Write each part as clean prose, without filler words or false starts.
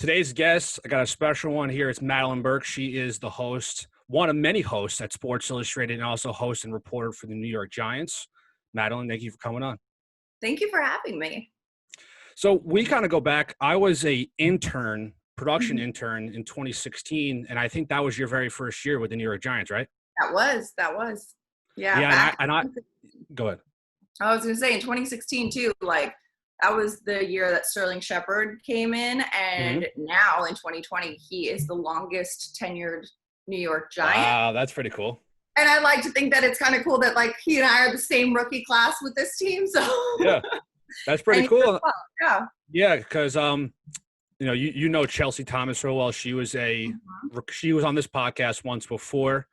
Today's guest, I got a special one here. It's Madelyn Burke. She is the host, one of many hosts at Sports Illustrated, and also host and reporter for the New York Giants. Madelyn, thank you for coming on. Thank you for having me. So we kind of go back. I was a production intern in 2016, and I think that was your very first year with the New York Giants, right? That was. Yeah. Yeah, and I go ahead. I was going to say in 2016 too, like that was the year that Sterling Shepard came in, and now in 2020, he is the longest tenured New York Giant. Wow, that's pretty cool. And I like to think that it's kind of cool that like he and I are the same rookie class with this team. So yeah, that's pretty cool. Well. Yeah, because you know Chelsea Thomas real well. She was she was on this podcast once before,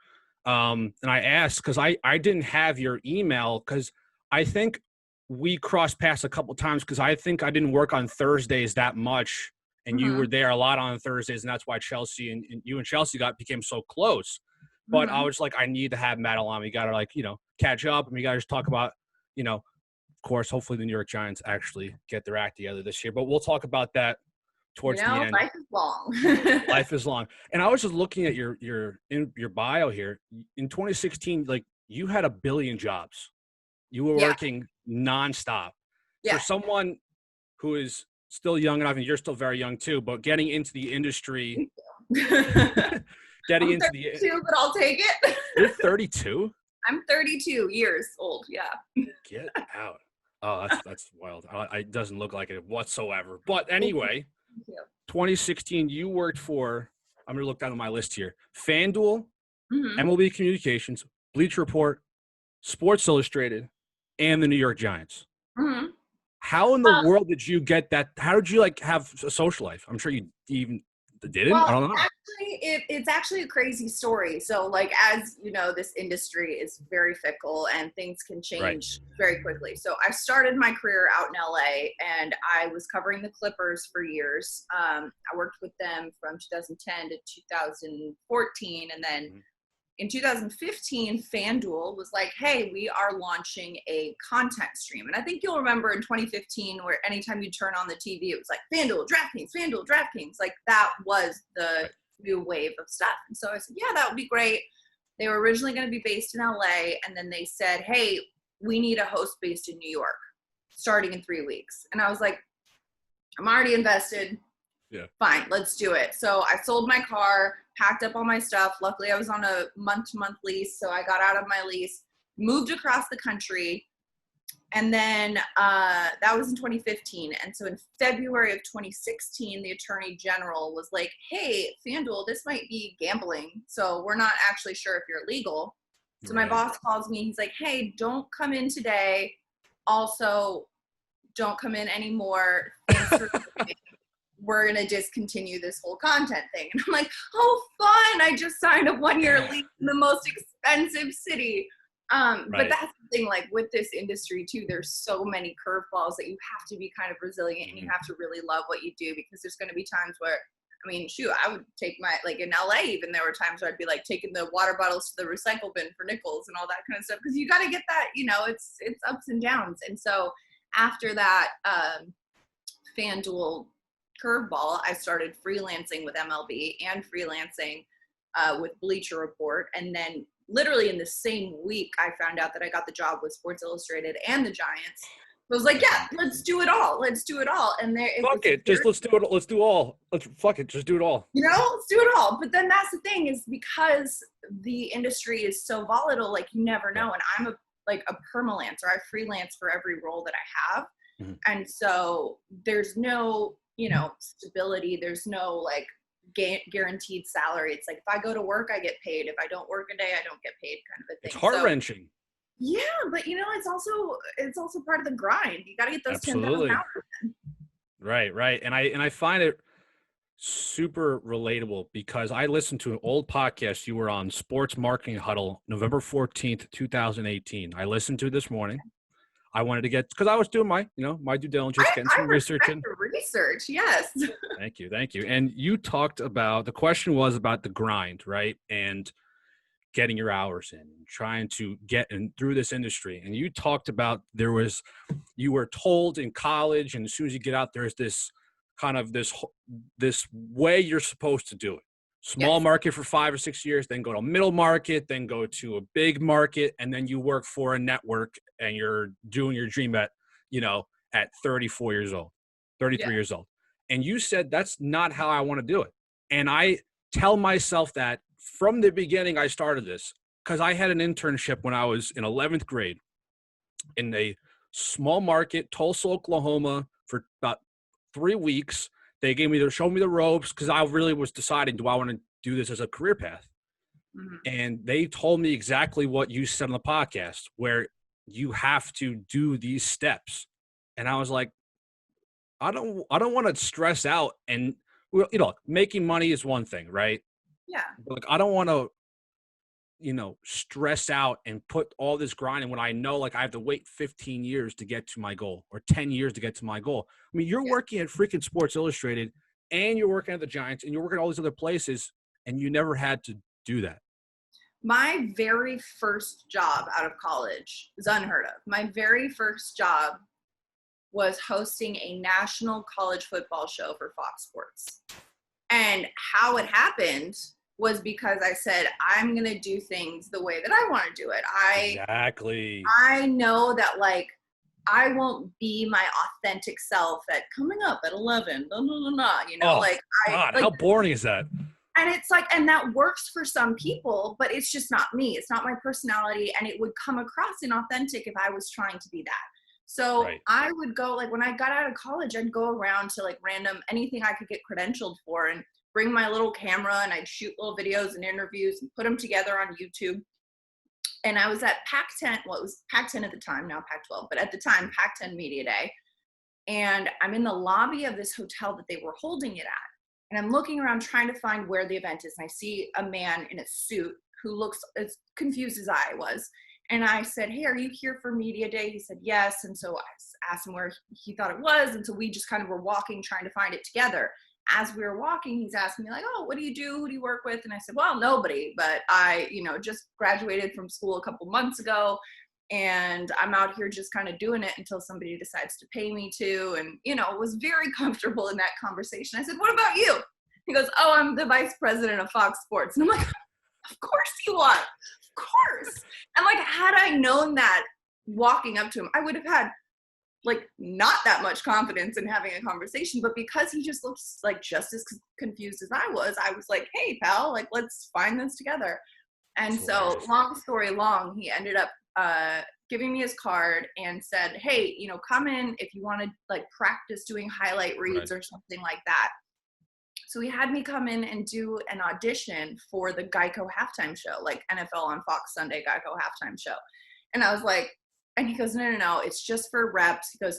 and I asked because I didn't have your email because I think we crossed paths a couple times because I think I didn't work on Thursdays that much, and you were there a lot on Thursdays, and that's why Chelsea and you and Chelsea became so close. But I was like, I need to have Madelyn on. We got to catch up, and we got to just talk about, of course, hopefully the New York Giants actually get their act together this year. But we'll talk about that towards the end. Life is long. Life is long. And I was just looking at your bio here. In 2016, like you had 1 billion jobs. You were working nonstop. Yeah. For someone who is still young enough, and you're still very young too, but getting into the industry, I'm 32, but I'll take it. You're 32? I'm 32 years old. Yeah. Get out. Oh, that's wild. It doesn't look like it whatsoever. But anyway, 2016, you worked for, I'm going to look down on my list here, FanDuel, MLB Communications, Bleacher Report, Sports Illustrated, and the New York Giants. How in the world did you get that? How did you have a social life? I'm sure you even didn't. Well, I don't know. Actually, it's actually a crazy story. So, as you know, this industry is very fickle and things can change very quickly. So I started my career out in LA, and I was covering the Clippers for years. I worked with them from 2010 to 2014, and then in 2015, FanDuel was like, hey, we are launching a content stream. And I think you'll remember in 2015 where anytime you turn on the TV, it was like FanDuel, DraftKings. Like that was the new wave of stuff. And so I said, yeah, that would be great. They were originally going to be based in LA. And then they said, hey, we need a host based in New York starting in 3 weeks. And I was like, I'm already invested. Yeah. Fine, let's do it. So I sold my car, packed up all my stuff. Luckily, I was on a month-to-month lease, so I got out of my lease, moved across the country, and then that was in 2015. And so in February of 2016, the Attorney General was like, hey, FanDuel, this might be gambling, so we're not actually sure if you're legal. So my boss calls me. He's like, hey, don't come in today. Also, don't come in anymore. Thanks for coming. We're going to discontinue this whole content thing. And I'm like, oh, fun. I just signed a 1-year lease in the most expensive city. But that's the thing, with this industry too, there's so many curveballs that you have to be kind of resilient and you have to really love what you do, because there's going to be times where, I would take in LA, even there were times where I'd be taking the water bottles to the recycle bin for nickels and all that kind of stuff. Cause you got to get that, it's ups and downs. And so after that, FanDuel curveball, I started freelancing with MLB and freelancing with Bleacher Report. And then literally in the same week, I found out that I got the job with Sports Illustrated and the Giants. I was like, yeah, let's do it all. Let's do it all. And let's do it. Let's do all. Just do it all. Let's do it all. But then that's the thing, is because the industry is so volatile, you never know. And I'm a permalancer. I freelance for every role that I have. And so there's no stability. There's no guaranteed salary. It's if I go to work, I get paid. If I don't work a day, I don't get paid, kind of a thing. It's heart-wrenching. Yeah, but it's also part of the grind. You got to get those 10,000 hours in. Right. And I find it super relatable because I listened to an old podcast you were on, Sports Marketing Huddle, November 14th, 2018. I listened to it this morning. I wanted to because I was doing my due diligence, getting some research in. Research, yes. Thank you. And you talked about, the question was about the grind, right? And getting your hours in, and trying to get in through this industry. And you talked about you were told in college, and as soon as you get out, there's this kind of this way you're supposed to do it. Small market for 5 or 6 years, then go to middle market, then go to a big market, and then you work for a network and you're doing your dream at, at 34 years old, 33 years old. And you said that's not how I want to do it. And I tell myself that from the beginning I started this, because I had an internship when I was in 11th grade in a small market, Tulsa, Oklahoma, for about 3 weeks. They showed me the ropes because I really was deciding, do I want to do this as a career path? Mm-hmm. And they told me exactly what you said on the podcast, where you have to do these steps. And I was like, I don't want to stress out. And making money is one thing, right? Yeah. But I don't want to, stress out and put all this grind in when I know I have to wait 15 years to get to my goal or 10 years to get to my goal. I mean, you're working at freaking Sports Illustrated and you're working at the Giants and you're working at all these other places and you never had to do that. My very first job out of college is unheard of. My very first job was hosting a national college football show for Fox Sports. And how it happened was because I said, I'm going to do things the way that I want to do it. Exactly. I know that I won't be my authentic self at coming up at 11, God, how boring is that? And it's and that works for some people, but it's just not me. It's not my personality. And it would come across inauthentic if I was trying to be that. So I would go, when I got out of college, I'd go around to random, anything I could get credentialed for and bring my little camera and I'd shoot little videos and interviews and put them together on YouTube. And I was at Pac-10, well, it was Pac-10 at the time, now Pac-12, but at the time, Pac-10 Media Day. And I'm in the lobby of this hotel that they were holding it at. And I'm looking around trying to find where the event is. And I see a man in a suit who looks as confused as I was. And I said, hey, are you here for Media Day? He said, yes. And so I asked him where he thought it was. And so we just kind of were walking, trying to find it together. As we were walking, he's asking me oh, what do you do? Who do you work with? And I said, well, nobody, but I, just graduated from school a couple months ago. And I'm out here just kind of doing it until somebody decides to pay me to. And, was very comfortable in that conversation. I said, what about you? He goes, oh, I'm the vice president of Fox Sports. And I'm like, of course you are. Of course. And had I known that walking up to him, I would have had not that much confidence in having a conversation, but because he just looks just as confused as I was like, hey pal, let's find this together. And so long story long, he ended up giving me his card and said, hey, come in if you want to practice doing highlight reads or something like that. So he had me come in and do an audition for the Geico halftime show, NFL on Fox Sunday Geico halftime show. And I was like, and he goes, no, it's just for reps. He goes,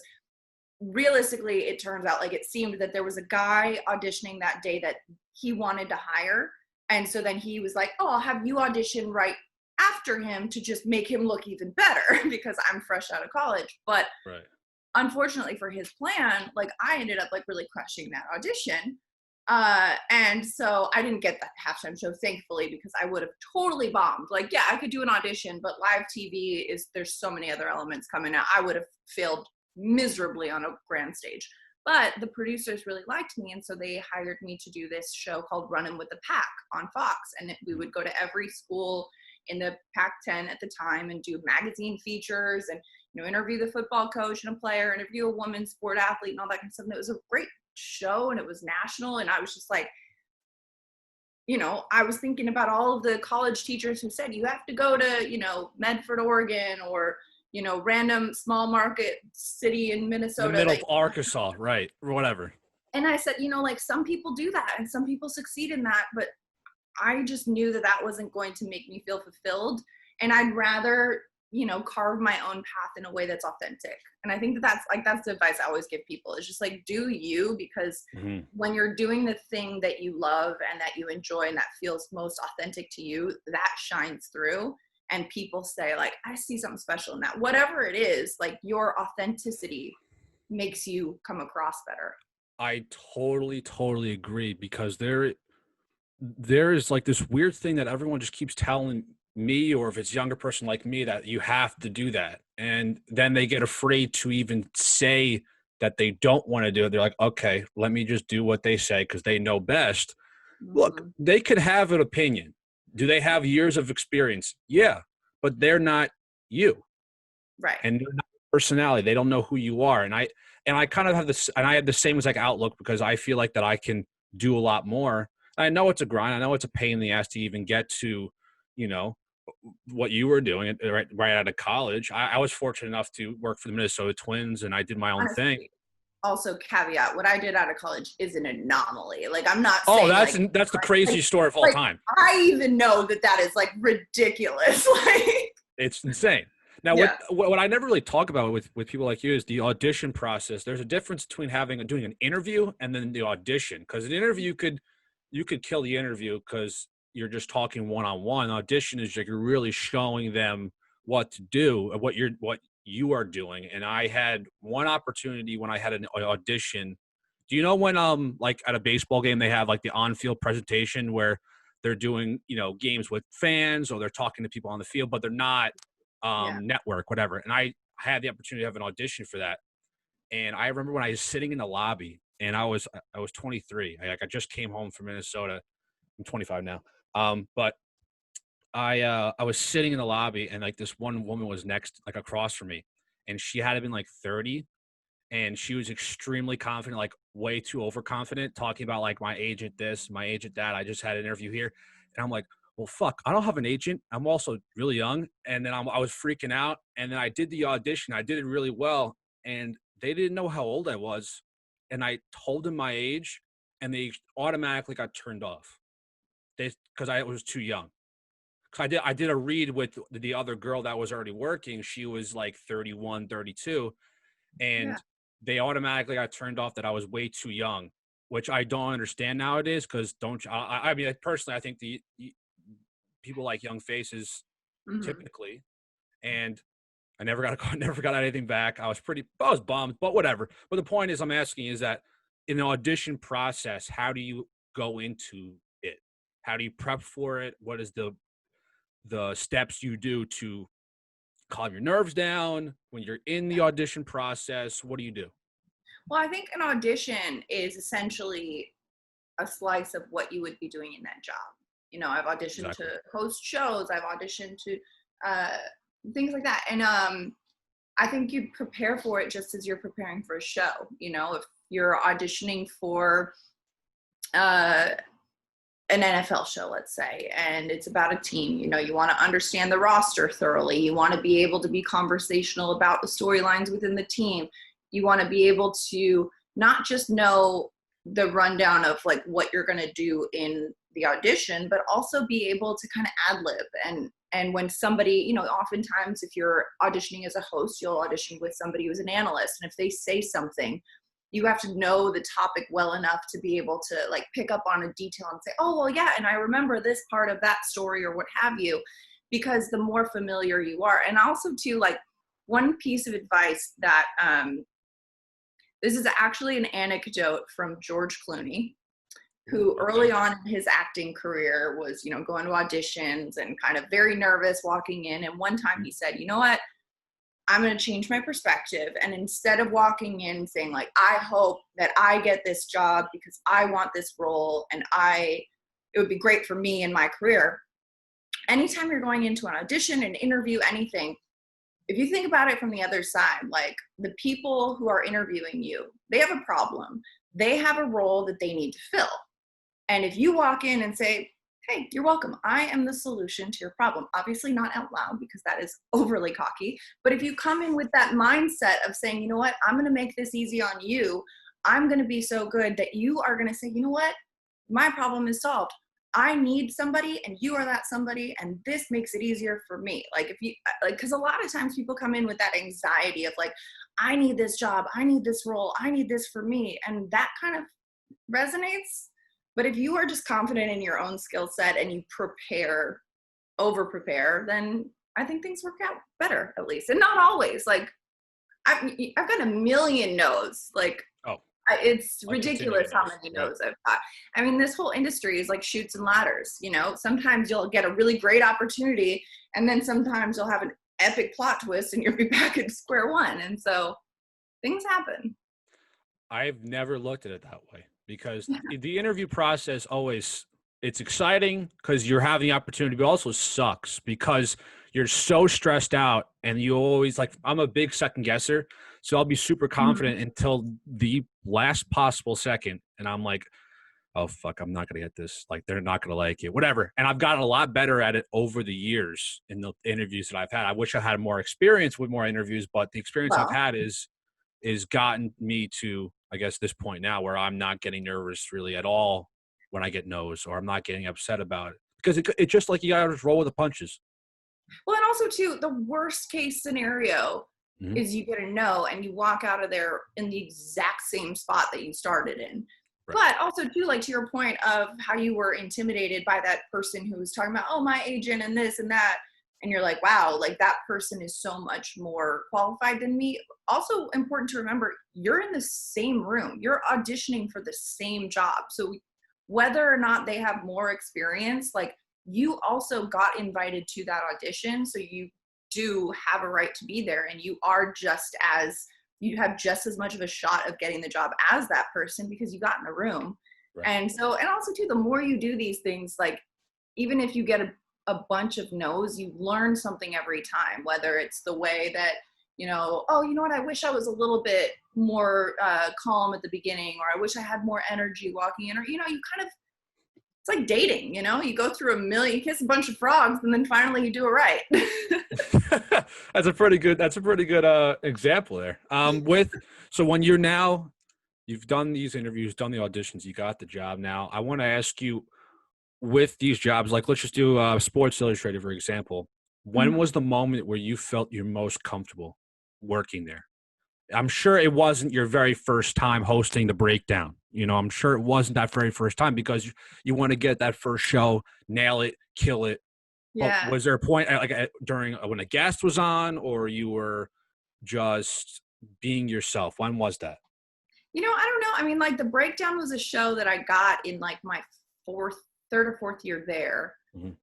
realistically, it turns out it seemed that there was a guy auditioning that day that he wanted to hire. And so then he was like, oh, I'll have you audition right after him to just make him look even better because I'm fresh out of college. But unfortunately for his plan, I ended up really crushing that audition. And so I didn't get that halftime show, thankfully, because I would have totally bombed. I could do an audition, but live TV there's so many other elements coming out. I would have failed miserably on a grand stage. But the producers really liked me, and so they hired me to do this show called Running with the Pack on Fox. And we would go to every school in the Pac-10 at the time and do magazine features and, interview the football coach and a player, interview a women's sport athlete and all that kind of stuff. And it was a great show and it was national. And I was just I was thinking about all of the college teachers who said, you have to go to, Medford, Oregon, or, random small market city in Minnesota. The middle of Arkansas, right, or whatever. And I said, some people do that and some people succeed in that, but I just knew that wasn't going to make me feel fulfilled. And I'd rather, carve my own path in a way that's authentic. And I think that's the advice I always give people. It's just do you, because when you're doing the thing that you love and that you enjoy and that feels most authentic to you, that shines through. And people say I see something special in that. Whatever it is, your authenticity makes you come across better. I totally agree, because there is this weird thing that everyone just keeps telling me, or if it's a younger person like me, that you have to do that. And then they get afraid to even say that they don't want to do it. They're like, okay, let me just do what they say because they know best. Look, they could have an opinion. Do they have years of experience? Yeah, but they're not you. Right. And they're not your personality. They don't know who you are. And I kind of have this, and I have the same exact outlook because I feel like that I can do a lot more. I know it's a grind. I know it's a pain in the ass to even get to, you know, what you were doing right out of college. I was fortunate enough to work for the Minnesota Twins, and I did my own thing. Also, caveat: what I did out of college is an anomaly. Like, I'm not Oh, saying that's the craziest story of all time. I even know that is like ridiculous. Like, it's insane. Now, what I never really talk about with people like you is the audition process. There's a difference between doing an interview and then the audition. Because an interview you could kill the interview because you're just talking one-on-one. Audition is like you're really showing them what to do, what you are doing. And I had one opportunity when I had an audition. Do you know when like at a baseball game they have like the on-field presentation where they're doing, you know, games with fans or they're talking to people on the field, but they're not network, whatever. And I had the opportunity to have an audition for that. And I remember when I was sitting in the lobby and I was 23. I just came home from Minnesota. I'm 25 now. But I was sitting in the lobby and like this one woman was next, like across from me, and she had been like 30, and she was extremely confident, like way too overconfident, talking about like my agent this, my agent that. I just had an interview here, and I'm like, well, fuck, I don't have an agent. I'm also really young, and then I was freaking out, and then I did the audition. I did it really well, and they didn't know how old I was, and I told them my age, and they automatically got turned off. Because I was too young. Because I did a read with the other girl that was already working. She was like 31, 32, and they automatically got turned off that I was way too young, which I don't understand nowadays. Because I mean, personally, I think the people like young faces typically, and I never got anything back. I was bummed, but whatever. But the point is, I'm asking is that in the audition process, how do you go into it? How do you prep for it? What is the steps you do to calm your nerves down when you're in the audition process? What do you do? Well, I think an audition is essentially a slice of what you would be doing in that job. You know, I've auditioned to host shows. I've auditioned to things like that. And I think you prepare for it just as you're preparing for a show. You know, if you're auditioning for an NFL show, let's say, and it's about a team, you know, you want to understand the roster thoroughly. You want to be able to be conversational about the storylines within the team. You want to be able to not just know the rundown of like what you're going to do in the audition, but also be able to kind of ad lib. And when somebody, you know, oftentimes if you're auditioning as a host, you'll audition with somebody who's an analyst. And if they say something, you have to know the topic well enough to be able to like pick up on a detail and say, oh, well, yeah, and I remember this part of that story or what have you, because the more familiar you are. And also too, like one piece of advice that this is actually an anecdote from George Clooney, who early on in his acting career was, you know, going to auditions and kind of very nervous walking in. And one time he said, you know what? I'm going to change my perspective. And instead of walking in saying like, I hope that I get this job because I want this role and it would be great for me in my career. Anytime you're going into an audition, an interview, anything, if you think about it from the other side, like the people who are interviewing you, they have a problem. They have a role that they need to fill. And if you walk in and say, hey, you're welcome, I am the solution to your problem. Obviously not out loud because that is overly cocky. But if you come in with that mindset of saying, you know what, I'm going to make this easy on you. I'm going to be so good that you are going to say, you know what, my problem is solved. I need somebody and you are that somebody. And this makes it easier for me. Like if you like, because a lot of times people come in with that anxiety of like, I need this job. I need this role. I need this for me. And that kind of resonates. But if you are just confident in your own skill set and you over prepare, then I think things work out better, at least. And not always. Like I've got a million no's. Like it's ridiculous how many no's I've got. I mean, this whole industry is like chutes and ladders. You know, sometimes you'll get a really great opportunity, and then sometimes you'll have an epic plot twist, and you'll be back at square one. And so things happen. I've never looked at it that way because the interview process always, it's exciting because you're having the opportunity, but also sucks because you're so stressed out and you always like, I'm a big second guesser. So I'll be super confident until the last possible second. And I'm like, oh, fuck, I'm not going to get this. Like, they're not going to like it, whatever. And I've gotten a lot better at it over the years in the interviews that I've had. I wish I had more experience with more interviews, but the experience I've had is gotten me to, I guess, this point now where I'm not getting nervous really at all when I get no's, or I'm not getting upset about it. Because it's just like you got to just roll with the punches. Well, and also, too, the worst case scenario is you get a no and you walk out of there in the exact same spot that you started in. Right. But also, too, like to your point of how you were intimidated by that person who was talking about, oh, my agent and this and that. And you're like, wow, like that person is so much more qualified than me. Also important to remember, you're in the same room. You're auditioning for the same job. So whether or not they have more experience, like you also got invited to that audition. So you do have a right to be there, and you have just as much of a shot of getting the job as that person because you got in the room. Right. And also too, the more you do these things, like even if you get a bunch of no's, you learn something every time, whether it's the way that, oh, you know what, I wish I was a little bit more calm at the beginning, or I wish I had more energy walking in, or, you kind of, it's like dating, you go through you kiss a bunch of frogs and then finally you do it right. That's a pretty good example there. So when you've done these interviews, done the auditions, you got the job. Now I want to ask you, with these jobs, like let's just do Sports Illustrated, for example, when was the moment where you felt you're most comfortable working there? I'm sure it wasn't your very first time hosting the breakdown. I'm sure it wasn't that very first time because you want to get that first show, nail it, kill it. Yeah. But was there a point during when a guest was on, or you were just being yourself? When was that? I don't know. I mean, like the breakdown was a show that I got in like my third or fourth year there.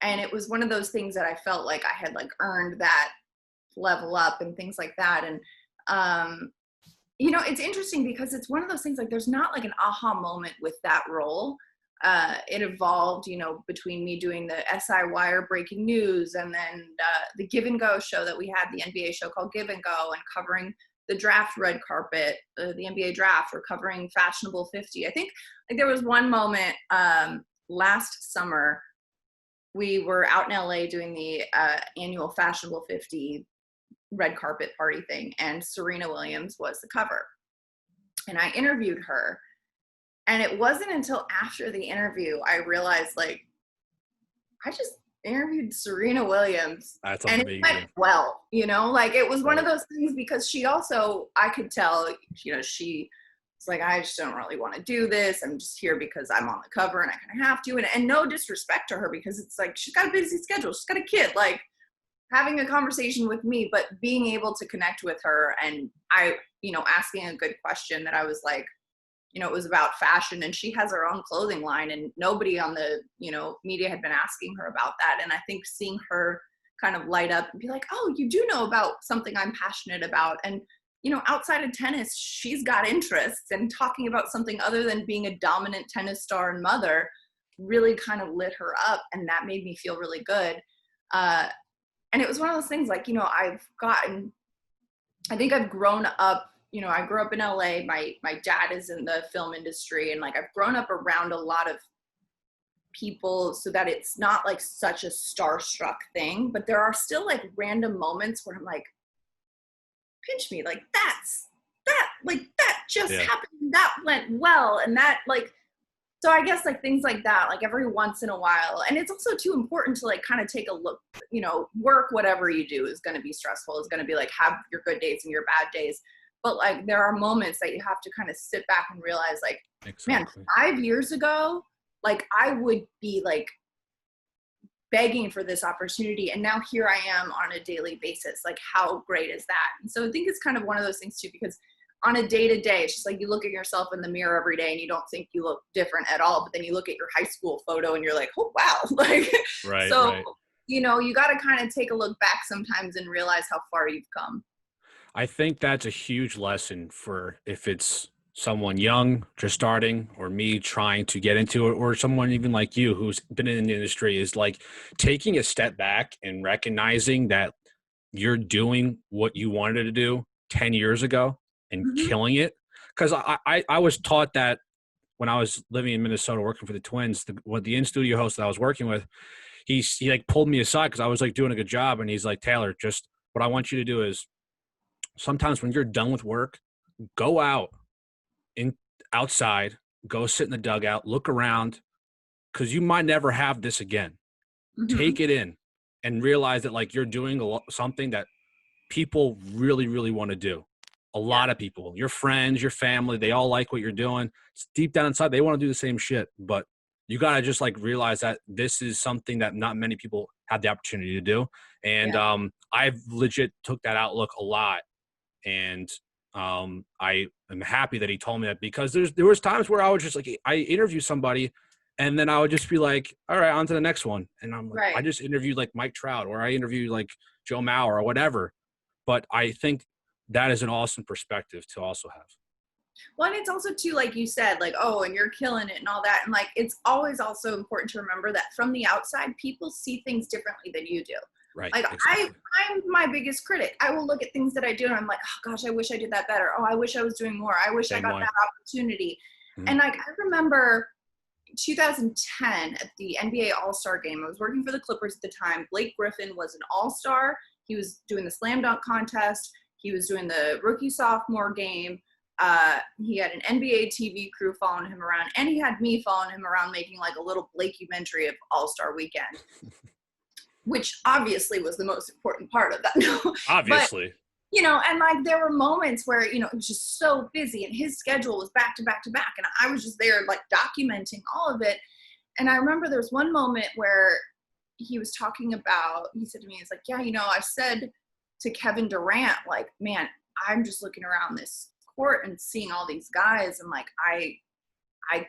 And it was one of those things that I felt like I had like earned that level up and things like that. And, it's interesting because it's one of those things, like there's not like an aha moment with that role. It evolved, between me doing the SI Wire breaking news and then the Give and Go show that we had, the NBA show called Give and Go, and covering the draft red carpet, the NBA draft, or covering Fashionable 50. I think like there was one moment last summer, we were out in LA doing the annual Fashionable 50 red carpet party thing, and Serena Williams was the cover. And I interviewed her. And it wasn't until after the interview I realized, like, I just interviewed Serena Williams. That's and amazing. It went well, like it was one of those things because she also, I could tell, she was like, I just don't really want to do this. I'm just here because I'm on the cover and I kind of have to. And no disrespect to her, because it's like, she's got a busy schedule. She's got a kid, like having a conversation with me, but being able to connect with her and asking a good question that I was like, it was about fashion, and she has her own clothing line, and nobody on the, media had been asking her about that. And I think seeing her kind of light up and be like, oh, you do know about something I'm passionate about. And, outside of tennis, she's got interests, and talking about something other than being a dominant tennis star and mother really kind of lit her up. And that made me feel really good. And it was one of those things like, I think I've grown up, I grew up in LA. My dad is in the film industry, and like I've grown up around a lot of people so that it's not like such a starstruck thing, but there are still like random moments where I'm like, pinch me, like that just happened, that went well. And that like, so I guess like things like that, like every once in a while. And it's also too important to like kind of take a look, work, whatever you do is going to be stressful. It's going to be like, have your good days and your bad days. But like, there are moments that you have to kind of sit back and realize like, man, 5 years ago, like I would be like begging for this opportunity. And now here I am on a daily basis. Like, how great is that? And so I think it's kind of one of those things too, because on a day-to-day, it's just like you look at yourself in the mirror every day and you don't think you look different at all. But then you look at your high school photo and you're like, oh, wow. Like, right, so, right. You got to kind of take a look back sometimes and realize how far you've come. I think that's a huge lesson for if it's someone young just starting, or me trying to get into it, or someone even like you who's been in the industry, is like taking a step back and recognizing that you're doing what you wanted to do 10 years ago and Mhm. killing it. Because I was taught that when I was living in Minnesota working for the Twins, the in-studio host that I was working with, he like pulled me aside because I was like doing a good job, and he's like, Taylor, just what I want you to do is sometimes when you're done with work, go out in outside, go sit in the dugout, look around, because you might never have this again. Take Mhm. it in and realize that like you're doing something that people really, really want to do. A Yeah. lot of people, your friends, your family, they all like what you're doing. Deep down inside, they want to do the same shit. But you got to just like realize that this is something that not many people have the opportunity to do. And Yeah. I've legit took that outlook a lot. And I am happy that he told me that, because there was times where I was just like, I interview somebody and then I would just be like, all right, on to the next one. And I'm like, I Right. just interviewed like Mike Trout, or I interviewed like Joe Mauer or whatever. But I think that is an awesome perspective to also have. Well, and it's also too, like you said, like, oh, and you're killing it and all that. And like, it's always also important to remember that from the outside, people see things differently than you do. Right. Like Exactly. I'm my biggest critic. I will look at things that I do and I'm like, oh gosh, I wish I did that better. Oh, I wish I was doing more. I wish I Same got way. that opportunity. Mhm. And like, I remember 2010 at the NBA All-Star game. I was working for the Clippers at the time. Blake Griffin was an all-star. He was doing the slam dunk contest. He was doing the rookie sophomore game. He had an NBA TV crew following him around, and he had me following him around, making like a little Blakeumentary of All-Star Weekend, which obviously was the most important part of that. But Obviously. and like there were moments where it was just so busy, and his schedule was back to back to back, and I was just there like documenting all of it. And I remember there was one moment where he said to me, he's like, yeah, I said to Kevin Durant, like, man, I'm just looking around this court and seeing all these guys, and like I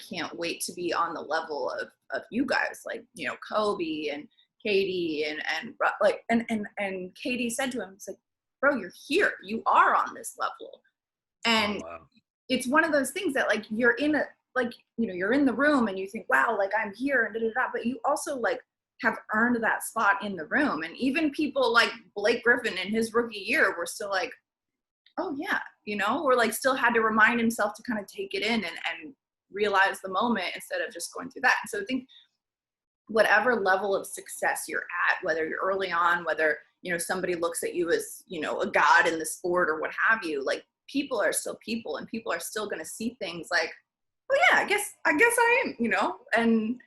can't wait to be on the level of you guys, like, Kobe and Katie and like, and Katie said to him, it's like, bro, you're here, you are on this level. Oh, And wow. it's one of those things that like you're in you're in the room and you think, wow, like I'm here and da da da, but you also like have earned that spot in the room. And even people like Blake Griffin in his rookie year were still like, oh yeah, or like still had to remind himself to kind of take it in and realize the moment instead of just going through that. And so I think whatever level of success you're at, whether you're early on, whether somebody looks at you as a god in the sport or what have you, like people are still people, and people are still going to see things like, oh yeah, I guess I am, and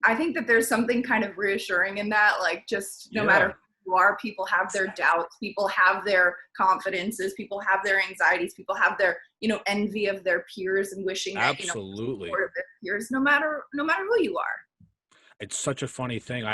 I think that there's something kind of reassuring in that, like just no matter Yeah. who you are, people have their doubts, people have their confidences, people have their anxieties, people have their envy of their peers and wishing that Absolutely. support of their peers, no matter who you are. It's such a funny thing.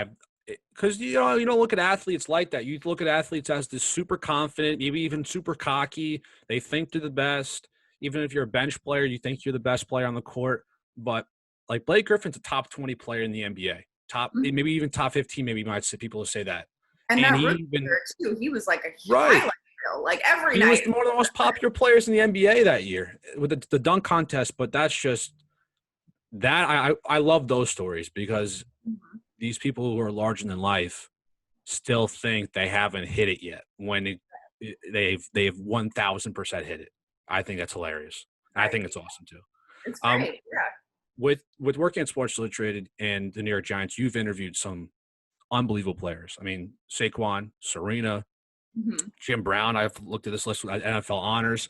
Because you don't look at athletes like that. You look at athletes as this super confident, maybe even super cocky. They think they're the best. Even if you're a bench player, you think you're the best player on the court. But like Blake Griffin's a top 20 player in the NBA, top Mhm. maybe even top 15. Maybe you might say people will say that. And And that he rookie even year too, he was like a right. highlight reel, like every He was night. one of the most popular players in the NBA that year with the dunk contest. But that's just that I love those stories, because Mhm. these people who are larger than life still think they haven't hit it yet when they've 1000% hit it. I think that's hilarious. I Right. think it's awesome too. It's Um, great. Yeah. with working at Sports Illustrated and the New York Giants, you've interviewed some unbelievable players. I mean, Saquon, Serena, Mhm. Jim Brown. I've looked at this list with NFL honors.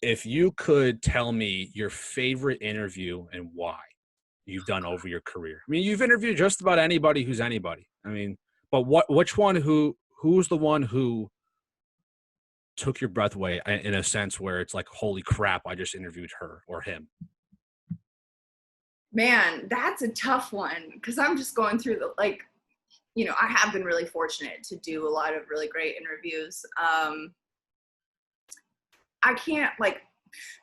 If you could tell me your favorite interview and why you've done over your career. I mean, you've interviewed just about anybody who's anybody. I mean, but which one who's the one who took your breath away in a sense where it's like, holy crap, I just interviewed her or him? Man, that's a tough one because I'm just going through I have been really fortunate to do a lot of really great interviews. I can't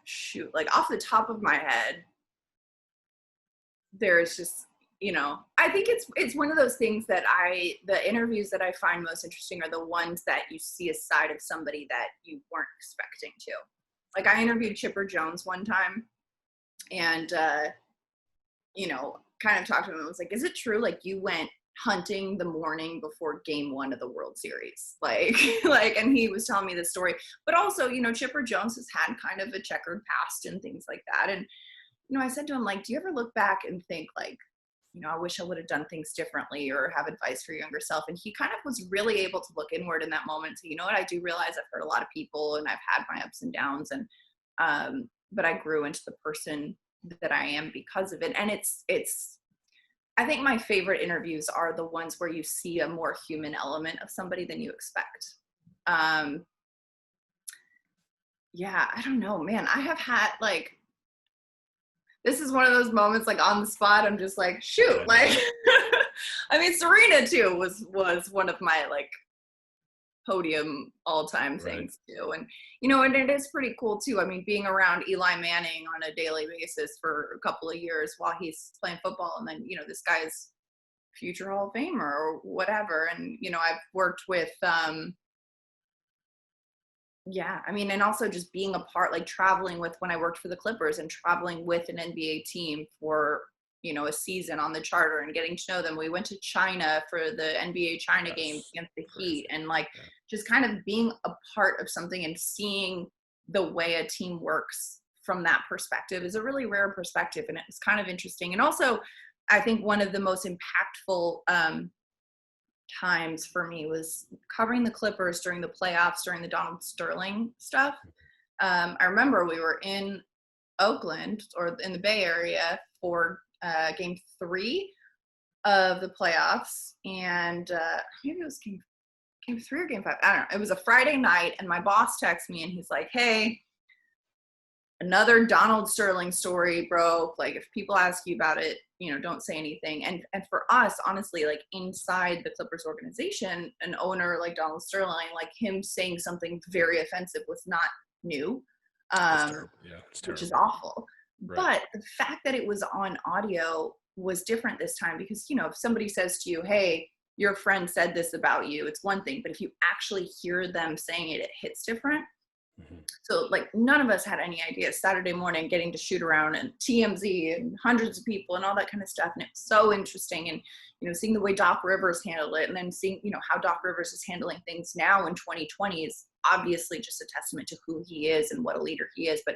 shoot, like off the top of my head, there's just, I think it's one of those things that the interviews that I find most interesting are the ones that you see a side of somebody that you weren't expecting to. Like I interviewed Chipper Jones one time and, kind of talked to him. I was like, is it true? Like you went hunting the morning before game 1 of the World Series. And he was telling me this story, but also, Chipper Jones has had kind of a checkered past and things like that. And, I said to him, like, do you ever look back and think like, I wish I would have done things differently or have advice for your younger self? And he kind of was really able to look inward in that moment. So, what, I do realize I've hurt a lot of people and I've had my ups and downs and, but I grew into the person that I am because of it. And I think my favorite interviews are the ones where you see a more human element of somebody than you expect. Yeah, I don't know, man. I have had this is one of those moments like on the spot. I'm just like, shoot, like, I mean, Serena too was one of my like podium all-time things too. And, and it is pretty cool too. I mean, being around Eli Manning on a daily basis for a couple of years while he's playing football. And then, this guy's future Hall of Famer or whatever. And, I've worked with, and also just being a part, like traveling with when I worked for the Clippers and traveling with an NBA team for, a season on the charter and getting to know them. We went to China for the NBA China games against the Heat and just kind of being a part of something and seeing the way a team works from that perspective is a really rare perspective. And it's kind of interesting. And also I think one of the most impactful, times for me was covering the Clippers during the playoffs, during the Donald Sterling stuff. I remember we were in Oakland or in the Bay Area for game 3 of the playoffs. And maybe it was game 3 or game 5. I don't know. It was a Friday night and my boss texts me and he's like, hey, another Donald Sterling story broke. Like if people ask you about it, don't say anything. And for us, honestly, like inside the Clippers organization, an owner like Donald Sterling, like him saying something very offensive was not new, which is awful. Right. But the fact that it was on audio was different this time because, if somebody says to you, hey, your friend said this about you, it's one thing. But if you actually hear them saying it, it hits different. So like none of us had any idea Saturday morning getting to shoot around and TMZ and hundreds of people and all that kind of stuff. And it's so interesting. And, seeing the way Doc Rivers handled it and then seeing, how Doc Rivers is handling things now in 2020 is obviously just a testament to who he is and what a leader he is. But,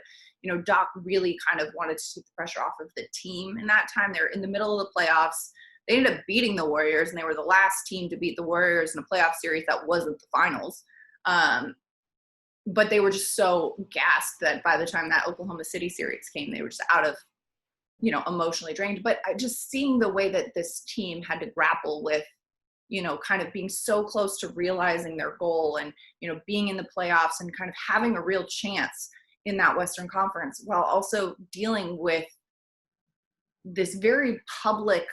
Doc really kind of wanted to take the pressure off of the team. And that time they're in the middle of the playoffs. They ended up beating the Warriors and they were the last team to beat the Warriors in a playoff series that wasn't the finals. But they were just so gassed that by the time that Oklahoma City series came, they were just out of, emotionally drained. But just seeing the way that this team had to grapple with, kind of being so close to realizing their goal and, being in the playoffs and kind of having a real chance in that Western Conference while also dealing with this very public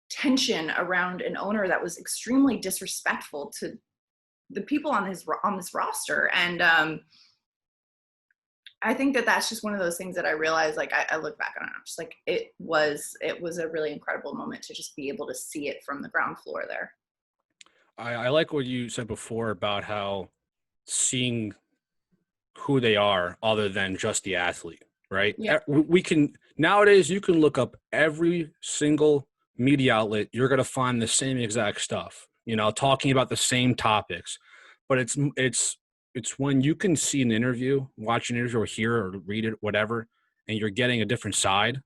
tension around an owner that was extremely disrespectful to the people on this roster. And I think that that's just one of those things that I realized, like, I look back on it, I'm just like, it was a really incredible moment to just be able to see it from the ground floor there. I like what you said before about how seeing who they are other than just the athlete, right? Yeah. We can, nowadays, you can look up every single media outlet. You're going to find the same exact stuff, talking about the same topics, but it's when you can see an interview, watch an interview or hear or read it, whatever, and you're getting a different side,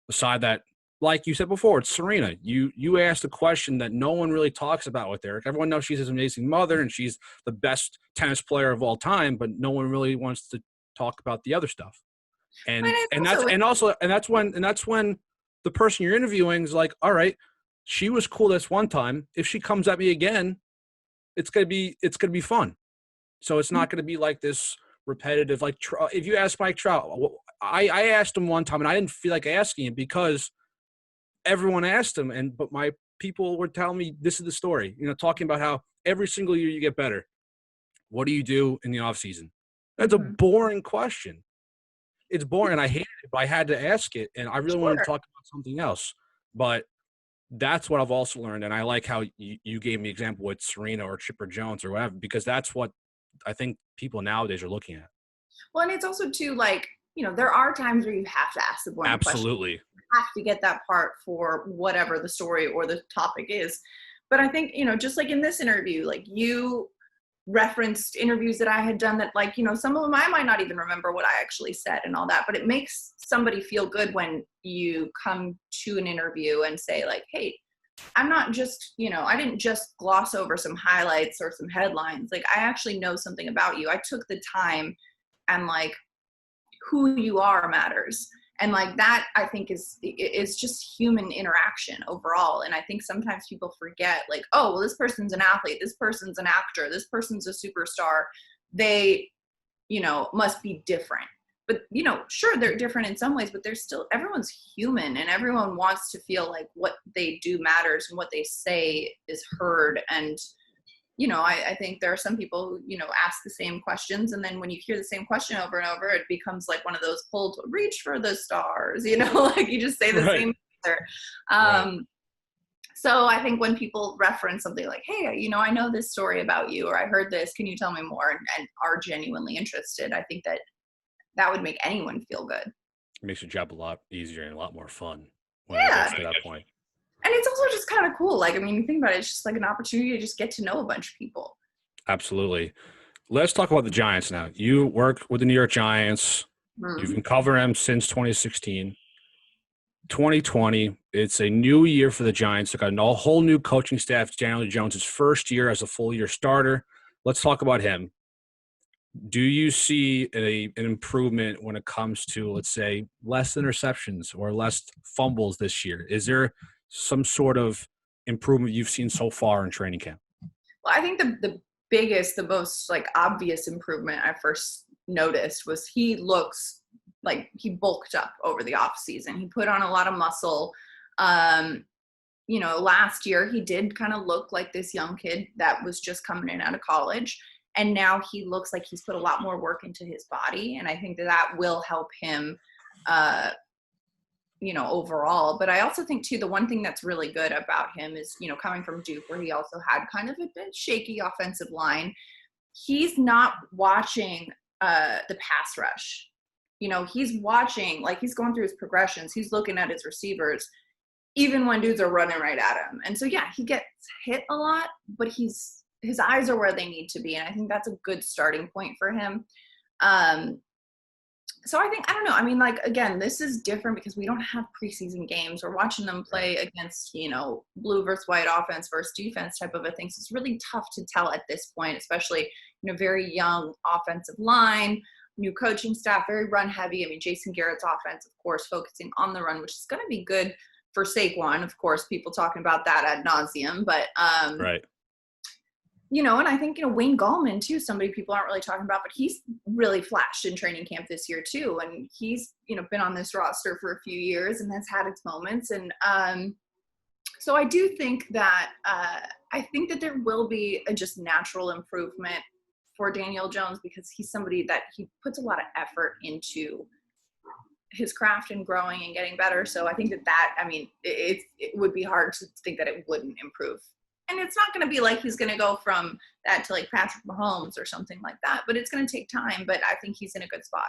a side that, like you said before, it's Serena. You asked a question that no one really talks about with Eric. Everyone knows she's his amazing mother and she's the best tennis player of all time, but no one really wants to talk about the other stuff. And that's when the person you're interviewing is like, all right, she was cool this one time. If she comes at me again, it's gonna be fun. So it's not gonna be like this repetitive. Like if you ask Mike Trout, I asked him one time and I didn't feel like asking him because everyone asked him, but my people were telling me this is the story. Talking about how every single year you get better. What do you do in the off season? That's a boring question. It's boring, and I hated it, but I had to ask it, and I really wanted to talk about something else. But that's what I've also learned, and I like how you gave me an example with Serena or Chipper Jones or whatever, because that's what I think people nowadays are looking at. Well, and it's also too, like, there are times where you have to ask the boring question. Absolutely. You have to get that part for whatever the story or the topic is. But I think, just like in this interview, like you referenced interviews that I had done that, like, some of them I might not even remember what I actually said and all that, but it makes somebody feel good when you come to an interview and say, like, hey, I'm not just, I didn't just gloss over some highlights or some headlines. Like, I actually know something about you. I took the time, and like who you are matters. And like that, I think is just human interaction overall. And I think sometimes people forget, like, oh, well, this person's an athlete, this person's an actor, this person's a superstar. They, must be different. But, sure, they're different in some ways, but they're still, everyone's human, and everyone wants to feel like what they do matters and what they say is heard. And, I think there are some people who, ask the same questions. And then when you hear the same question over and over, it becomes like one of those pull to reach for the stars, like you just say the same answer. So I think when people reference something like, hey, I know this story about you, or I heard this, can you tell me more? And are genuinely interested, I think that would make anyone feel good. It makes your job a lot easier and a lot more fun when it gets to that point. And it's also just kind of cool. Like, I mean, you think about it, it's just like an opportunity to just get to know a bunch of people. Absolutely. Let's talk about the Giants now. You work with the New York Giants. Mm-hmm. You've been covering them since 2016. 2020, it's a new year for the Giants. They've got a whole new coaching staff. Daniel Jones' first year as a full-year starter. Let's talk about him. Do you see an improvement when it comes to, let's say, less interceptions or less fumbles this year? Is there some sort of improvement you've seen so far in training camp? Well, I think the biggest, the most like obvious improvement I first noticed was he looks like he bulked up over the off season. He put on a lot of muscle. Last year he did kind of look like this young kid that was just coming in out of college. And now he looks like he's put a lot more work into his body. And I think that will help him, overall. But I also think, too, the one thing that's really good about him is, coming from Duke, where he also had kind of a bit shaky offensive line, he's not watching the pass rush. He's watching, like, he's going through his progressions. He's looking at his receivers, even when dudes are running right at him. And so, yeah, he gets hit a lot, but his eyes are where they need to be. And I think that's a good starting point for him. So I don't know. I mean, like, again, this is different because we don't have preseason games. We're watching them play against, blue versus white offense versus defense type of a thing. So it's really tough to tell at this point, especially, very young offensive line, new coaching staff, very run heavy. I mean, Jason Garrett's offense, of course, focusing on the run, which is going to be good for Saquon. Of course, people talking about that ad nauseum, but, right. And I think, Wayne Gallman, too, somebody people aren't really talking about, but he's really flashed in training camp this year, too. And he's, been on this roster for a few years and has had its moments. And so I do think that there will be a just natural improvement for Daniel Jones because he's somebody that he puts a lot of effort into his craft and growing and getting better. So I think it would be hard to think that it wouldn't improve. And it's not going to be like he's going to go from that to like Patrick Mahomes or something like that, but it's going to take time. But I think he's in a good spot.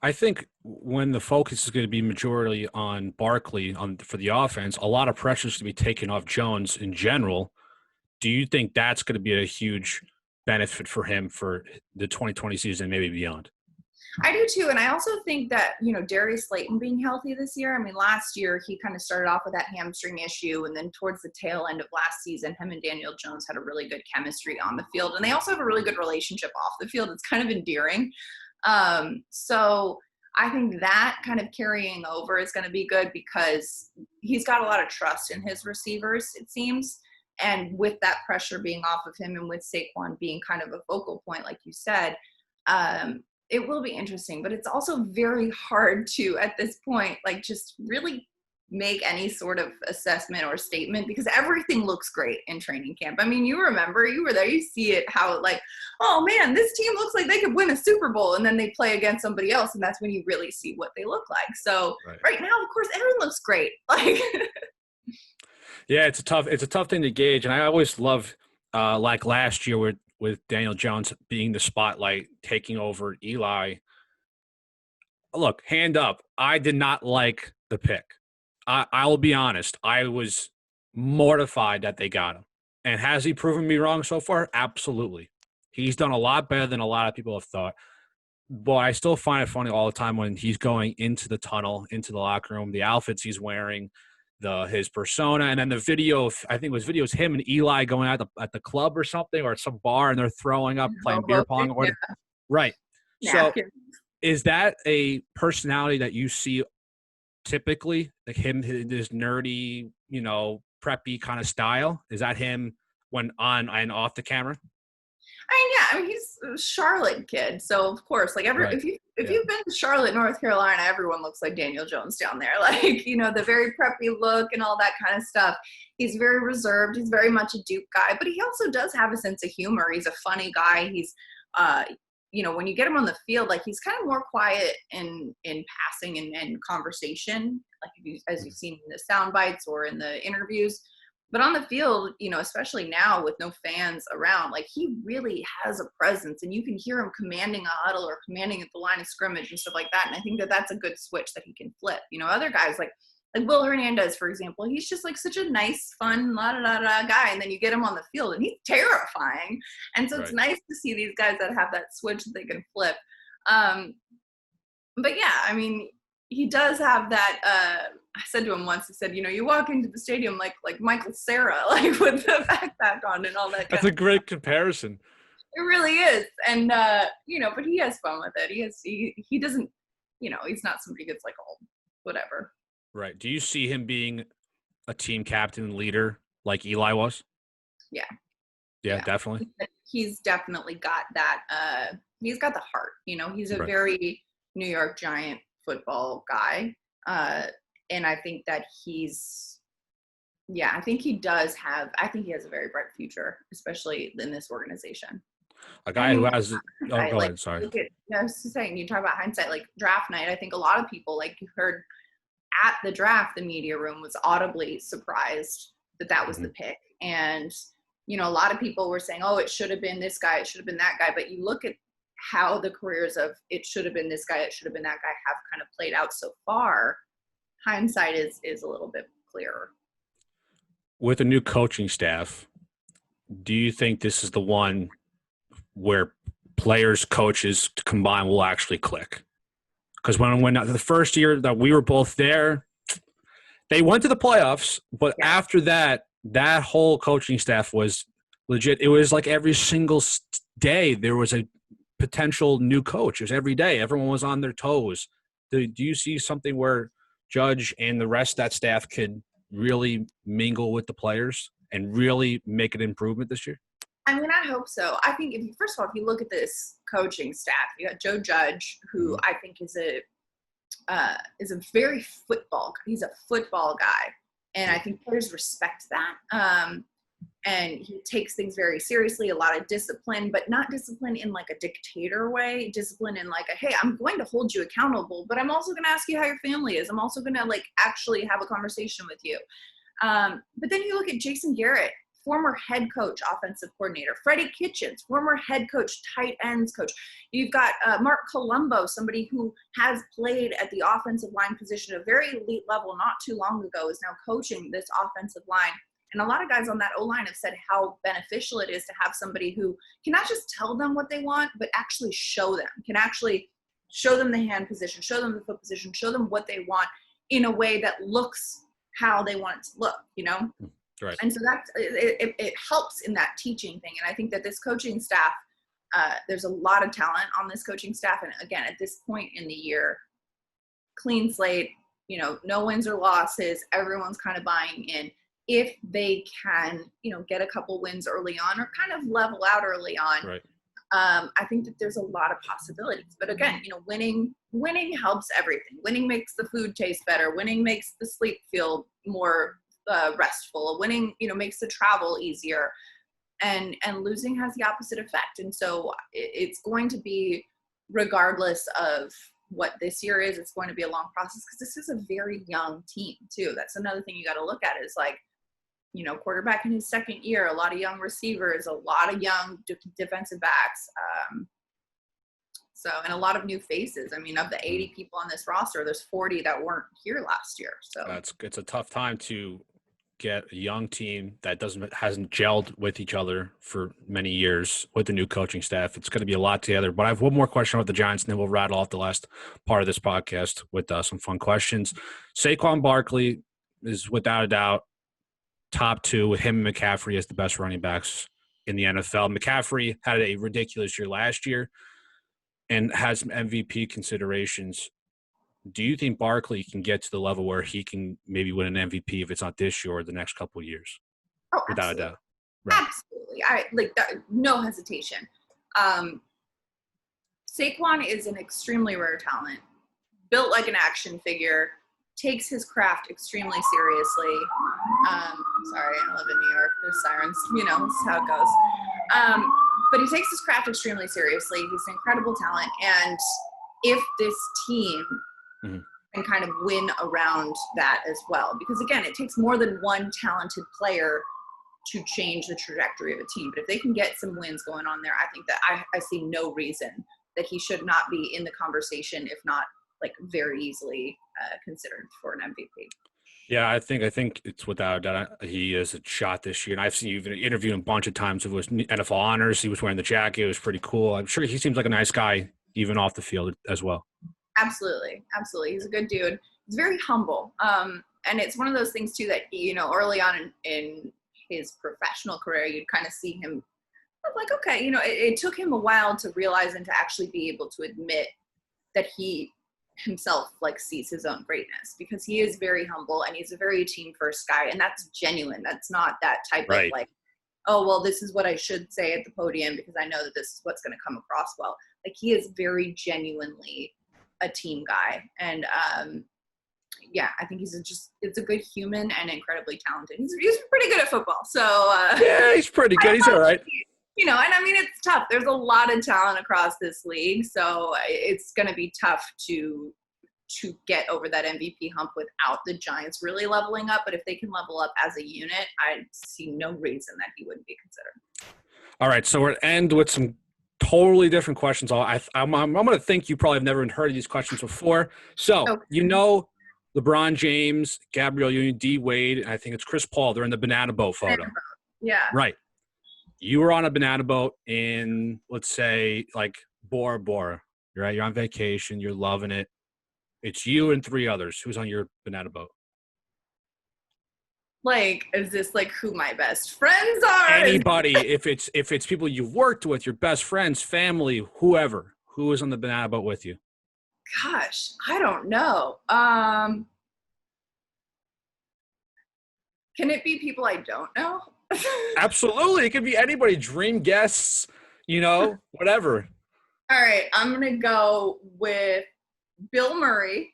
I think when the focus is going to be majority on Barkley for the offense, a lot of pressure is going to be taken off Jones in general. Do you think that's going to be a huge benefit for him for the 2020 season, maybe beyond? I do too. And I also think that, Darius Slayton being healthy this year, I mean, last year he kind of started off with that hamstring issue. And then towards the tail end of last season, him and Daniel Jones had a really good chemistry on the field. And they also have a really good relationship off the field. It's kind of endearing. So I think that kind of carrying over is going to be good because he's got a lot of trust in his receivers, it seems. And with that pressure being off of him and with Saquon being kind of a focal point, like you said, it will be interesting, but it's also very hard to, at this point, like just really make any sort of assessment or statement because everything looks great in training camp. I mean, you remember, you were there, you see it, how like, oh man, this team looks like they could win a Super Bowl, and then they play against somebody else, and that's when you really see what they look like. So right now, of course, everyone looks great. Like, yeah, it's a tough thing to gauge, and I always love like last year with with Daniel Jones being the spotlight, taking over Eli. Look, hand up, I did not like the pick. I will be honest. I was mortified that they got him. And has he proven me wrong so far? Absolutely. He's done a lot better than a lot of people have thought. But I still find it funny all the time when he's going into the tunnel, into the locker room, the outfits he's wearing, his persona, and then the video. I think it was videos him and Eli going at the club or something, or at some bar, and they're throwing up, playing beer pong or whatever. Yeah. Right. Napkins. So, is that a personality that you see typically, like him, his nerdy, preppy kind of style? Is that him when on and off the camera? He's a Charlotte kid, so of course, like right. if you've been to Charlotte, North Carolina, everyone looks like Daniel Jones down there. Like, the very preppy look and all that kind of stuff. He's very reserved. He's very much a Duke guy, but he also does have a sense of humor. He's a funny guy. He's, when you get him on the field, like he's kind of more quiet in passing and conversation, like as you've seen in the sound bites or in the interviews. But on the field, especially now with no fans around, like he really has a presence, and you can hear him commanding a huddle or commanding at the line of scrimmage and stuff like that. And I think that that's a good switch that he can flip. Other guys like Will Hernandez, for example, he's just like such a nice, fun, guy. And then you get him on the field and he's terrifying. And so It's nice to see these guys that have that switch that they can flip. But yeah, he does have that, I said to him once, I said, you walk into the stadium like Michael Cera, like with the backpack on and all that. That's a great comparison. It really is. And, but he has fun with it. He doesn't, he's not somebody that's like, oh, whatever. Right. Do you see him being a team captain and leader like Eli was? Yeah. Yeah, definitely. He's definitely got that. He's got the heart. He's a very New York Giant football guy. And I think that I think he has a very bright future, especially in this organization. A guy who has, go ahead, sorry. I was just saying, you talk about hindsight, like draft night, I think a lot of people, like you heard at the draft, the media room was audibly surprised that was the pick. And, a lot of people were saying, oh, it should have been this guy, it should have been that guy. But you look at how the careers of it should have been this guy, it should have been that guy have kind of played out so far. Hindsight is a little bit clearer. With a new coaching staff, do you think this is the one where players, coaches combined will actually click? Because when the first year that we were both there, they went to the playoffs, but after that whole coaching staff was legit. It was like every single day there was a potential new coach. It was every day. Everyone was on their toes. Do you see something where Judge and the rest of that staff could really mingle with the players and really make an improvement this year? I hope so. I think if you look at this coaching staff, you got Joe Judge, who I think is a very football. He's a football guy, and I think players respect that. And he takes things very seriously. A lot of discipline, but not discipline in like a dictator way. Discipline in like hey, I'm going to hold you accountable, but I'm also going to ask you how your family is. I'm also going to like actually have a conversation with you. But then you look at Jason Garrett, former head coach, offensive coordinator. Freddie Kitchens, former head coach, tight ends coach. You've got Mark Colombo, somebody who has played at the offensive line position at a very elite level not too long ago, is now coaching this offensive line. And a lot of guys on that O-line have said how beneficial it is to have somebody who can not just tell them what they want, but actually show them, can actually show them the hand position, show them the foot position, show them what they want in a way that looks how they want it to look, Right. And so it helps in that teaching thing. And I think that this coaching staff, there's a lot of talent on this coaching staff. And again, at this point in the year, clean slate, no wins or losses, everyone's kind of buying in. If they can, get a couple wins early on or kind of level out early on, right. I think that there's a lot of possibilities. But again, winning helps everything. Winning makes the food taste better. Winning makes the sleep feel more restful. Winning, makes the travel easier. And losing has the opposite effect. And so it's going to be, regardless of what this year is, it's going to be a long process because this is a very young team too. That's another thing you got to look at is like, quarterback in his second year, a lot of young receivers, a lot of young defensive backs. And a lot of new faces. I mean, of the 80 people on this roster, there's 40 that weren't here last year. So it's a tough time to get a young team that hasn't gelled with each other for many years with the new coaching staff. It's going to be a lot together. But I have one more question about the Giants, and then we'll rattle off the last part of this podcast with some fun questions. Saquon Barkley is without a doubt top 2 with him and McCaffrey as the best running backs in the NFL. McCaffrey had a ridiculous year last year and has some MVP considerations. Do you think Barkley can get to the level where he can maybe win an MVP if it's not this year or the next couple of years? Oh, without absolutely. a doubt. Right. Absolutely. I like that, no hesitation. Saquon is an extremely rare talent, built like an action figure, takes his craft extremely seriously. Sorry, I live in New York. There's sirens. This is how it goes. But he takes his craft extremely seriously. He's an incredible talent. And if this team can kind of win around that as well, because again, it takes more than one talented player to change the trajectory of a team. But if they can get some wins going on there, I think that I see no reason that he should not be in the conversation, if not like very easily considered for an MVP. Yeah, I think it's without a doubt he is a shot this year. And I've seen you interview him a bunch of times. It was NFL honors. He was wearing the jacket. It was pretty cool. I'm sure he seems like a nice guy, even off the field as well. Absolutely. He's a good dude. He's very humble. And it's one of those things too that, early on in his professional career, you'd kind of see him like, okay, it took him a while to realize and to actually be able to admit that he himself like sees his own greatness, because he is very humble and he's a very team first guy. And that's genuine. That's not that type of like, oh, well, this is what I should say at the podium because I know that this is what's going to come across well. Like, he is very genuinely a team guy. And I think it's a good human and incredibly talented. He's pretty good at football. So yeah, he's pretty good. He's all right. And I mean, it's tough. There's a lot of talent across this league. So it's going to be tough to get over that MVP hump without the Giants really leveling up. But if they can level up as a unit, I see no reason that he wouldn't be considered. All right. So we're end with some totally different questions. I'm going to think you probably have never heard of these questions before. So, LeBron James, Gabrielle Union, D. Wade, and I think it's Chris Paul. They're in the banana boat photo. Yeah. Right. You were on a banana boat in, let's say, like Bora Bora. Right? You're on vacation. You're loving it. It's you and 3 others. Who's on your banana boat? Like, is this like who my best friends are? Anybody. if it's people you've worked with, your best friends, family, whoever. Who is on the banana boat with you? Gosh, I don't know. Can it be people I don't know? Absolutely. It could be anybody. Dream guests, whatever. All right. I'm going to go with Bill Murray.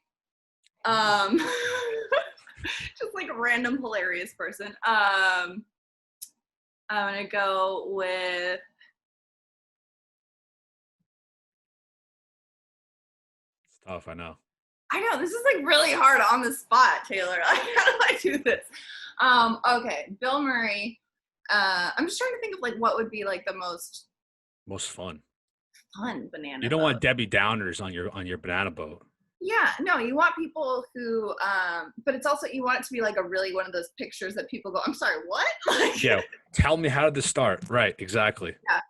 Just like a random hilarious person. I'm going to go with it's tough, I know. This is like really hard on the spot, Taylor. Like, how do I do this? Okay, Bill Murray. I'm just trying to think of like what would be like the most fun banana. You don't boat. want Debbie Downers on your banana boat. Yeah, no, you want people who, but it's also, you want it to be like a really one of those pictures that people go, I'm sorry, what? Like, yeah, tell me, how did this start? Right, exactly. Yeah.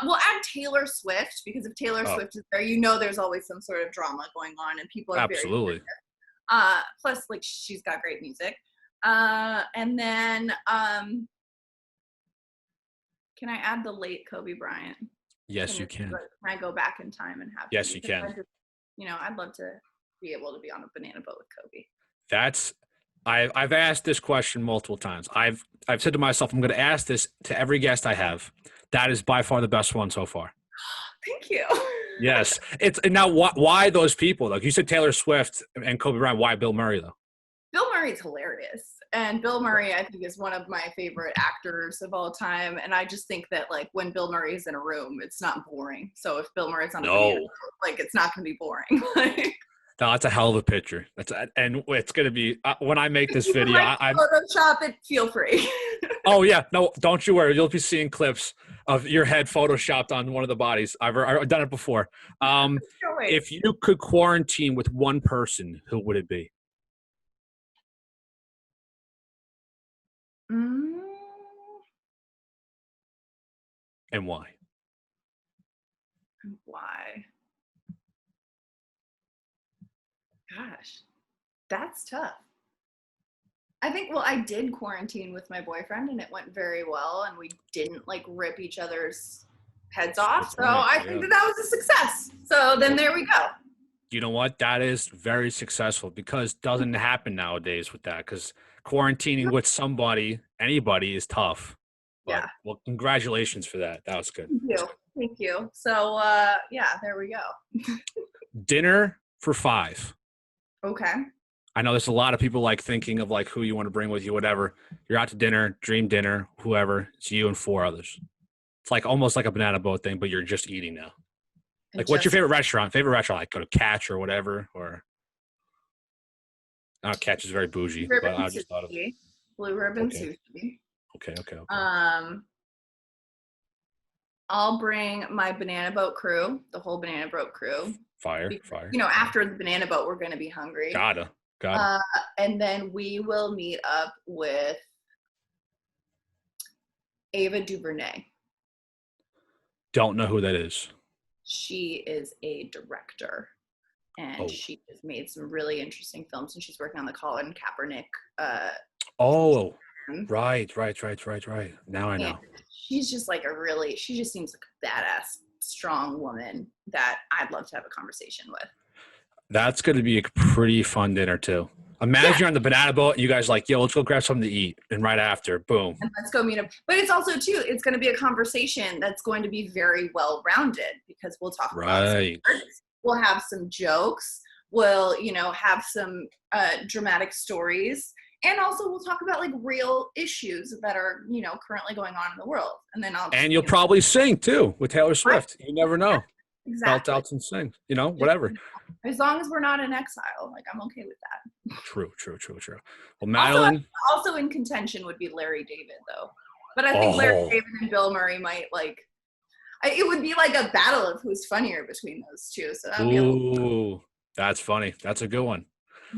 We'll add Taylor Swift, because if Taylor Swift is there, there's always some sort of drama going on, and people are absolutely. Plus, like, she's got great music. And then, can I add the late Kobe Bryant? Yes, you can. Can I go back in time and have? Yes, you can. I'd love to be able to be on a banana boat with Kobe. I've asked this question multiple times. I've said to myself, I'm going to ask this to every guest I have. That is by far the best one so far. Thank you. Yes. Now, why those people? Like you said, Taylor Swift and Kobe Bryant. Why Bill Murray though? Bill Murray's hilarious. And Bill Murray, I think, is one of my favorite actors of all time. And I just think that, like, when Bill Murray's in a room, it's not boring. So if Bill Murray's on a video, like, it's not going to be boring. No, that's a hell of a picture. And it's gonna be when I make this video. I'm Photoshop it. Feel free. Oh yeah, no, don't you worry. You'll be seeing clips of your head photoshopped on one of the bodies. I've done it before. If you could quarantine with one person, who would it be? And why? Why? Gosh, that's tough. I think, well, I did quarantine with my boyfriend and it went very well and we didn't like rip each other's heads off. So I think that was a success. So then there we go. You know what? That is very successful because it doesn't happen nowadays with that because quarantining with somebody, anybody is tough. But, yeah. Well, congratulations for that. That was good. Thank you. So, yeah, there we go. Dinner for 5. Okay. I know there's a lot of people like thinking of like who you want to bring with you, whatever. You're out to dinner, dream dinner, whoever. It's you and 4 others. It's like almost like a banana boat thing, but you're just eating now. Like, what's your favorite restaurant? Like go to Catch or whatever, or Catch is very bougie. But I just thought of Blue Ribbon Sushi. Okay. I'll bring my banana boat crew, the whole banana boat crew. Fire. You know, after the banana boat, we're going to be hungry. Gotta. And then we will meet up with Ava DuVernay. Don't know who that is. She is a director, and she has made some really interesting films, and she's working on the Colin Kaepernick. Right. Now I know. She's just like she just seems like a badass, strong woman that I'd love to have a conversation with. That's going to be a pretty fun dinner too. Imagine you're on the banana boat and you guys like, yo, let's go grab something to eat. And right after, boom. And let's go meet up. But it's also too, it's going to be a conversation that's going to be very well-rounded because we'll talk about sports. We'll have some jokes. We'll, have some dramatic stories. And also we'll talk about like real issues that are, currently going on in the world. And then you'll probably sing too with Taylor Swift. Right. You never know. Yeah, exactly. Belt out and sing, whatever. As long as we're not in exile, like I'm okay with that. True. Well, Madelyn. Also in contention would be Larry David though. But I think Larry David and Bill Murray might it would be like a battle of who's funnier between those two. So that'd be that's funny. That's a good one.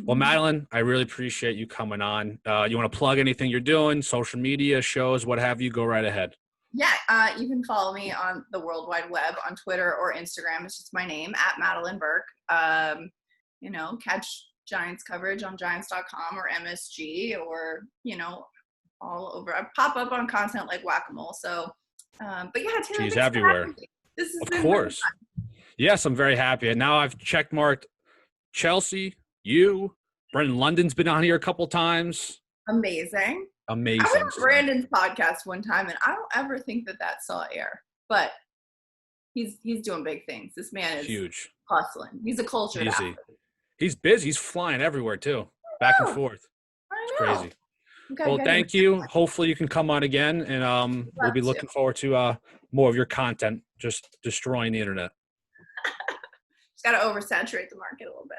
Well, Madelyn, I really appreciate you coming on. You want to plug anything you're doing, social media, shows, what have you, go right ahead. Yeah, you can follow me on the World Wide Web on Twitter or Instagram. It's just my name, @Madelyn Burke. Catch Giants coverage on Giants.com or MSG or, all over. I pop up on content like whack-a-mole. So, but yeah, Taylor, she's everywhere. This of course. Yes, I'm very happy. And now I've checkmarked Chelsea, you, Brendan London's been on here a couple times. Amazing. I went on Brandon's podcast one time, and I don't ever think that saw air. But he's doing big things. This man is huge, hustling. He's a culture athlete. He's busy. He's flying everywhere too, back and forth. It's crazy. Well, thank you. Hopefully, you can come on again, and we'll be looking forward to more of your content. Just destroying the internet. Just got to oversaturate the market a little bit.